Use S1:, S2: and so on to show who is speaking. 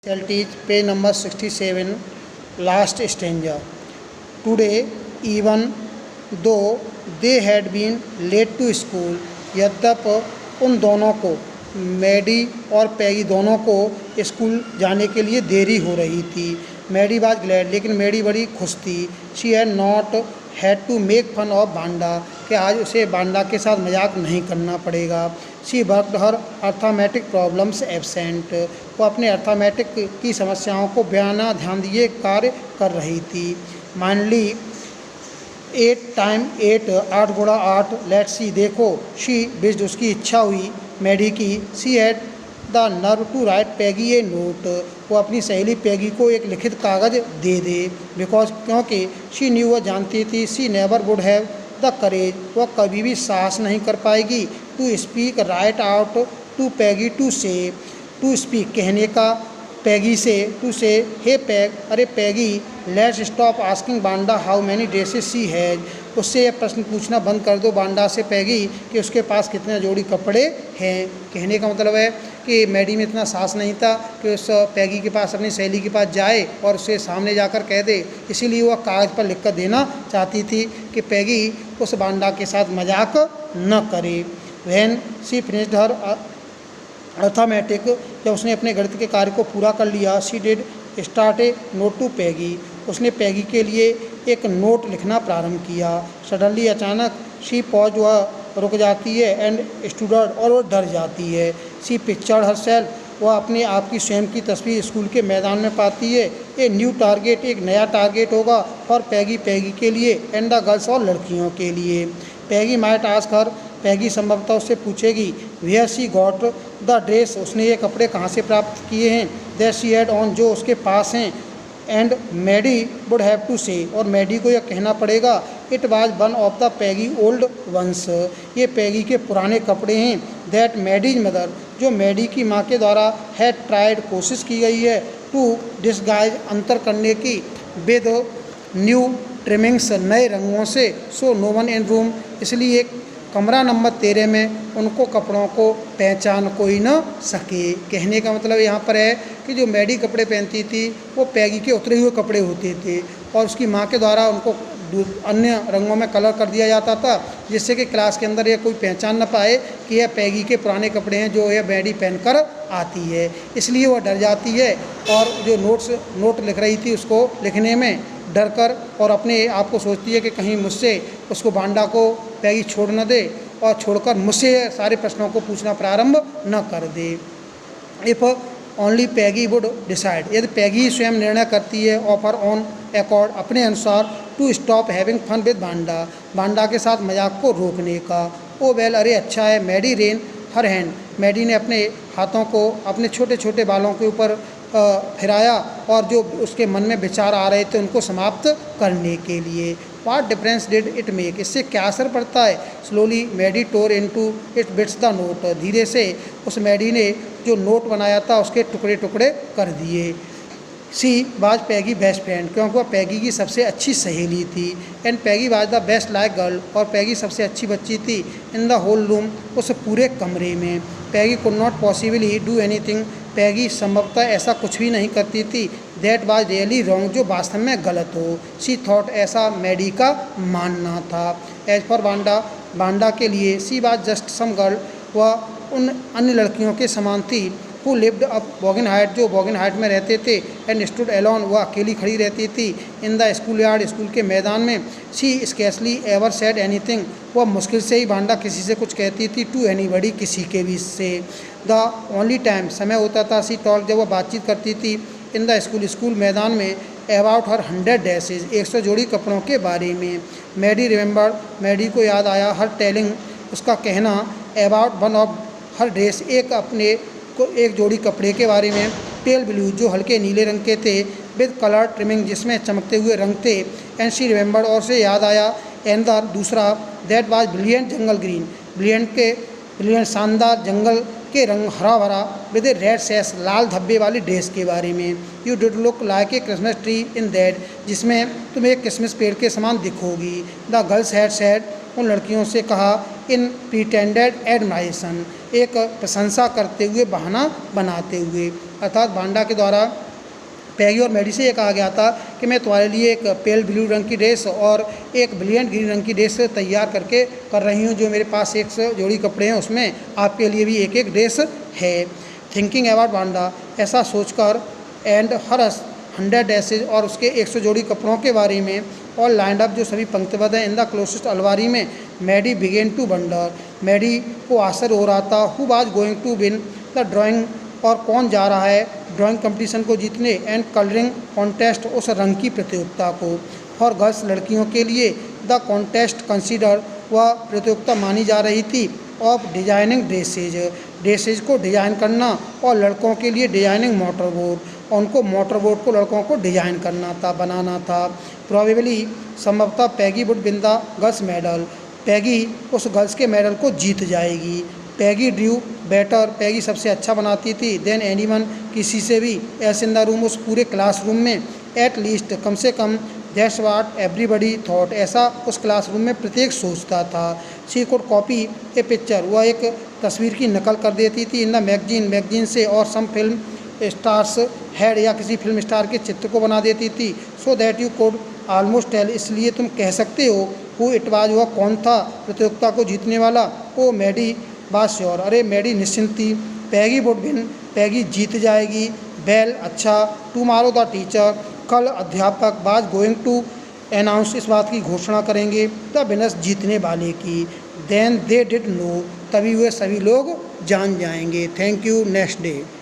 S1: Shall teach page number 67, last stanza. Today, even though they had been late to school, यद्यपि उन दोनों को, Maddie और पैगी दोनों को स्कूल जाने के लिए देरी हो रही थी. मैडी वाज ग्लैड, लेकिन मैडी बड़ी खुश थी. She had not had to make fun of Wanda, कि आज उसे बांडा के साथ मजाक नहीं करना पड़ेगा. She worked her arithmetic problems absent, वो अपने अर्थमेटिक की समस्याओं को बिना ध्यान दिए कार्य कर रही थी. माइंडली 8 टाइम 8, 8 गुणा 8, लेट्स सी, देखो. शी विश्ड, उसकी इच्छा हुई मैडी की. She had the nerve to write Peggy a note, वो अपनी सहेली पैगी को एक लिखित कागज़ दे दे. बिकॉज, क्योंकि शी न्यू, वह जानती थी. She never would have the courage, वह कभी भी साहस नहीं कर पाएगी. To speak right out to Peggy, to say, to speak कहने का, पैगी से, टू से, हे पैग, अरे Peggy, let's stop asking Wanda how many dresses C has, उससे यह प्रश्न पूछना बंद कर दो बांडा से पैगी कि उसके पास कितने जोड़ी कपड़े हैं. कहने का मतलब है कि मैडी में इतना साहस नहीं था कि उस पैगी के पास, अपनी सहेली के पास जाए और उसे सामने जाकर कह दे. इसीलिए वह कागज़ पर लिख कर देना चाहती थी कि पैगी उस बांडा के साथ मजाक न करे. वैन सी फिनिश्ड हर अर्थमेटिक, जब उसने अपने गणित के कार्य को पूरा कर लिया. She did start a note to Peggy, उसने पैगी के लिए एक नोट लिखना प्रारंभ किया. सडनली, अचानक. शी पॉज, वह रुक जाती है. एंड स्टूडेंट, और वह डर जाती है. सी पिक्चर्ड हरसेल्फ, वह अपने आप की स्वयं की तस्वीर स्कूल के मैदान में पाती है. ए न्यू टारगेट, एक नया टारगेट होगा फॉर पैगी, पैगी के लिए. एंड द गर्ल्स, और लड़कियों के लिए. पैगी माइट आस्क हर, पैगी संभवतः उससे पूछेगी. Where she got the dress, उसने ये कपड़े कहाँ से प्राप्त किए हैं. दैट शी हैड ऑन, जो उसके पास हैं. And Maddy would have to say, और मैडी को यह कहना पड़ेगा. It was one of the Peggy old ones, ये पैगी के पुराने कपड़े हैं. दैट मैडीज मदर, जो मैडी की माँ के द्वारा हैड ट्राइड, कोशिश की गई है. टू डिसगाइज, अंतर करने की. विद न्यू ट्रिमिंग्स, नए रंगों से. So no one in room, इसलिए कमरा नंबर 13 में उनको कपड़ों को पहचान कोई न सके. कहने का मतलब यहाँ पर है कि जो मैडी कपड़े पहनती थी वो पैगी के उतरे हुए कपड़े होते थे, और उसकी माँ के द्वारा उनको अन्य रंगों में कलर कर दिया जाता था, जिससे कि क्लास के अंदर यह कोई पहचान न पाए कि यह पैगी के पुराने कपड़े हैं जो यह मैडी पहनकर आती है. इसलिए वह डर जाती है, और जो नोट लिख रही थी उसको लिखने में डर कर, और अपने आप को सोचती है कि कहीं मुझसे उसको बांडा को पैगी छोड़ न दे, और छोड़कर मुझसे सारे प्रश्नों को पूछना प्रारंभ न कर दे. If only Peggy would decide, यदि पैगी स्वयं निर्णय करती है ऑफ हर ऑन अकॉर्ड, अपने अनुसार, to stop having fun with Wanda, Wanda के साथ मजाक को रोकने का. ओ वेल, अरे अच्छा है. Maddy ran her hand, Maddy ने अपने हाथों को अपने छोटे छोटे बालों के ऊपर फिराया, और जो उसके मन में विचार आ रहे थे उनको समाप्त करने के लिए. What difference did it make, इससे क्या असर पड़ता है. Slowly Maddy tore into it bits the note, धीरे से उस मैडी ने जो नोट बनाया था उसके टुकड़े टुकड़े कर दिए. She was Peggy best friend, क्योंकि वह पैगी की सबसे अच्छी सहेली थी. And Peggy was the best like girl, और पैगी सबसे अच्छी बच्ची थी. इन द होल रूम, उस पूरे कमरे में. Peggy could not possibly do anything, Peggy संभवतः ऐसा कुछ भी नहीं करती थी. दैट वाज रियली रॉन्ग, जो वास्तव में गलत हो. शी थॉट, ऐसा मैडी का मानना था. एज फॉर बांडा, बांडा के लिए. She was just some girl, वह उन अन्य लड़कियों के समान थी. Who lived up Boggins Heights, जो बॉगिन हाइट में रहते थे. एंड स्टूड एलोन, वह अकेली खड़ी रहती थी. In the school yard, school के मैदान में. She scarcely ever said anything, वह मुश्किल से ही बांडा किसी से कुछ कहती थी. टू एनीबडी, किसी के भी से. द ओनली टाइम, समय होता था. सी टॉक, जब वह बातचीत करती थी. इन द स्कूल, स्कूल मैदान में. अबाउट हर 100 ड्रेसेज, 100 जोड़ी कपड़ों के बारे में. मैडी रिमेंबर्ड, मैडी को याद आया. हर टेलिंग, उसका कहना. About one of her dress, एक जोड़ी कपड़े के बारे में. पेल ब्लू, जो हल्के नीले रंग के थे. विद कलर ट्रिमिंग, जिसमें चमकते हुए रंग थे. एंड शी रिमेंबर्ड, और से याद आया. एंड द दूसरा. That was brilliant jungle green, brilliant शानदार जंगल के रंग, हरा भरा. विद ए रेड सैश, लाल धब्बे वाली ड्रेस के बारे में. You did look like a Christmas tree in that, जिसमें तुम एक क्रिसमस पेड़ के समान दिखोगी. द गर्ल्स हैड सेड, उन लड़कियों से कहा. इन प्रिटेंडेड एडमाइरेशन, एक प्रशंसा करते हुए, बहाना बनाते हुए. अर्थात वांडा के द्वारा पैगी और मैडी से ये कहा गया था कि मैं तुम्हारे लिए एक पेल ब्लू रंग की ड्रेस और एक ब्रिलियंट ग्रीन रंग की ड्रेस तैयार करके कर रही हूँ। जो मेरे पास एक जोड़ी कपड़े हैं उसमें आपके लिए भी एक एक ड्रेस है। थिंकिंग अबाउट वांडा, ऐसा सोचकर, एंड हर्स 100 ड्रेसेज, और उसके 100 जोड़ी कपड़ों के बारे में, और लाइंड अप, जो सभी पंक्तिबद्ध हैं, इन द क्लोजेस्ट अलमारी में, Maddy began to wonder, Maddy को आश्चर्य हो रहा था, who was going to win the drawing, और कौन जा रहा है ड्राइंग कंपटीशन को जीतने, एंड कलरिंग कॉन्टेस्ट, उस रंग की प्रतियोगिता को। फॉर गर्ल्स, लड़कियों के लिए, द कॉन्टेस्ट कंसीडर, वह प्रतियोगिता मानी जा रही थी, ऑफ डिजाइनिंग ड्रेसेज को डिज़ाइन करना, और लड़कों के लिए डिजाइनिंग मोटरबोट, उनको मोटरबोट को लड़कों को डिज़ाइन करना था, बनाना था। प्रोबेबली, संभवतः Peggy would win the girls medal, Peggy उस गर्ल्स के मेडल को जीत जाएगी। पैगी ड्रू बेटर, पैगी सबसे अच्छा बनाती थी, देन एनीवन, किसी से भी, एस इन द रूम, उस पूरे क्लासरूम में, एट लीस्ट, कम से कम, दैट्स व्हाट एवरीबडी थॉट, ऐसा उस क्लासरूम में प्रत्येक सोचता था। She could copy A picture, वह एक तस्वीर की नकल कर देती थी, इन द मैगजीन से, और सम फिल्म स्टार्स हेड, या किसी फिल्म स्टार के चित्र को बना देती थी। So that you could almost tell, इसलिए तुम कह सकते हो, हु इट वाज, वह कौन था प्रतियोगिता को जीतने वाला। ओ मैडी वाज श्योर, अरे मैडी निश्चिंत थी। पैगी वुड विन, पैगी जीत जाएगी। वेल, अच्छा। टुमारो द टीचर, कल अध्यापक, वाज गोइंग टू अनाउंस, इस बात की घोषणा करेंगे, द विनर्स, जीतने वाले की। देन दे डिड नो, तभी वे सभी लोग जान जाएंगे। Thank you. Next day.